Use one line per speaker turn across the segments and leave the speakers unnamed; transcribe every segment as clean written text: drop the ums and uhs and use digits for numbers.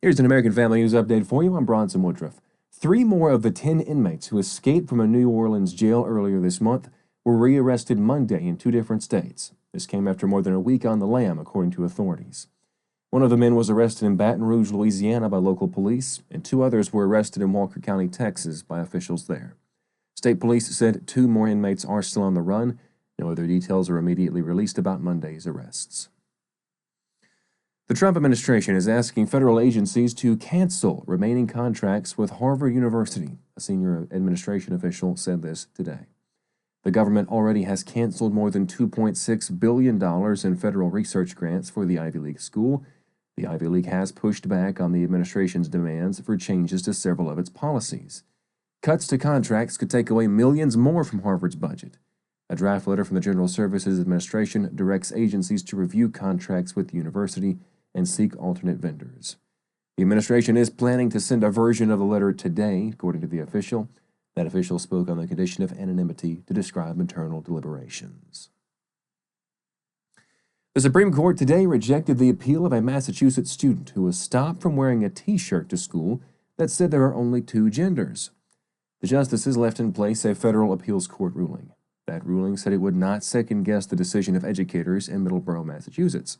Here's an American Family News update for you. I'm Bronson Woodruff. 3 more of the 10 inmates who escaped from a New Orleans jail earlier this month were rearrested Monday in 2 different states. This came after more than a week on the lam, according to authorities. One of the men was arrested in Baton Rouge, Louisiana by local police, and 2 others were arrested in Walker County, Texas by officials there. State police said 2 more inmates are still on the run. No other details are immediately released about Monday's arrests. The Trump administration is asking federal agencies to cancel remaining contracts with Harvard University. A senior administration official said this today. The government already has canceled more than $2.6 billion in federal research grants for the Ivy League school. The Ivy League has pushed back on the administration's demands for changes to several of its policies. Cuts to contracts could take away millions more from Harvard's budget. A draft letter from the General Services Administration directs agencies to review contracts with the university and seek alternate vendors. The administration is planning to send a version of the letter today, according to the official. That official spoke on the condition of anonymity to describe internal deliberations. The Supreme Court today rejected the appeal of a Massachusetts student who was stopped from wearing a T-shirt to school that said there are only 2 genders. The justices left in place a federal appeals court ruling. That ruling said it would not second-guess the decision of educators in Middleborough, Massachusetts.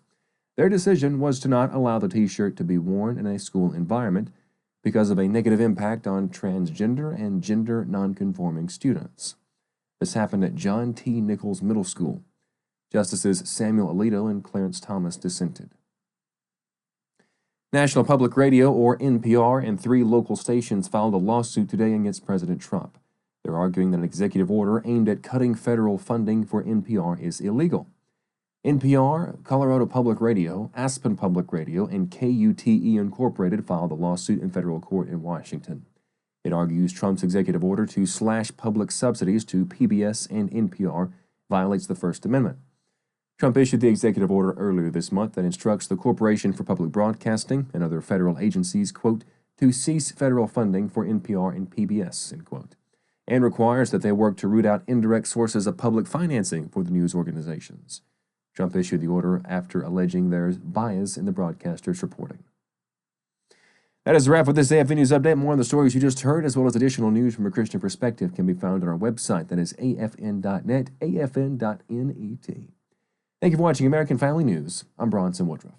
Their decision was to not allow the T-shirt to be worn in a school environment because of a negative impact on transgender and gender nonconforming students. This happened at John T. Nichols Middle School. Justices Samuel Alito and Clarence Thomas dissented. National Public Radio, or NPR, and 3 local stations filed a lawsuit today against President Trump. They're arguing that an executive order aimed at cutting federal funding for NPR is illegal. NPR, Colorado Public Radio, Aspen Public Radio, and KUTE Incorporated filed a lawsuit in federal court in Washington. It argues Trump's executive order to slash public subsidies to PBS and NPR violates the First Amendment. Trump issued the executive order earlier this month that instructs the Corporation for Public Broadcasting and other federal agencies, quote, to cease federal funding for NPR and PBS, end quote, and requires that they work to root out indirect sources of public financing for the news organizations. Trump issued the order after alleging there's bias in the broadcasters' reporting. That is a wrap with this AFN News Update. More on the stories you just heard, as well as additional news from a Christian perspective, can be found on our website. That is afn.net, afn.net. Thank you for watching American Family News. I'm Bronson Woodruff.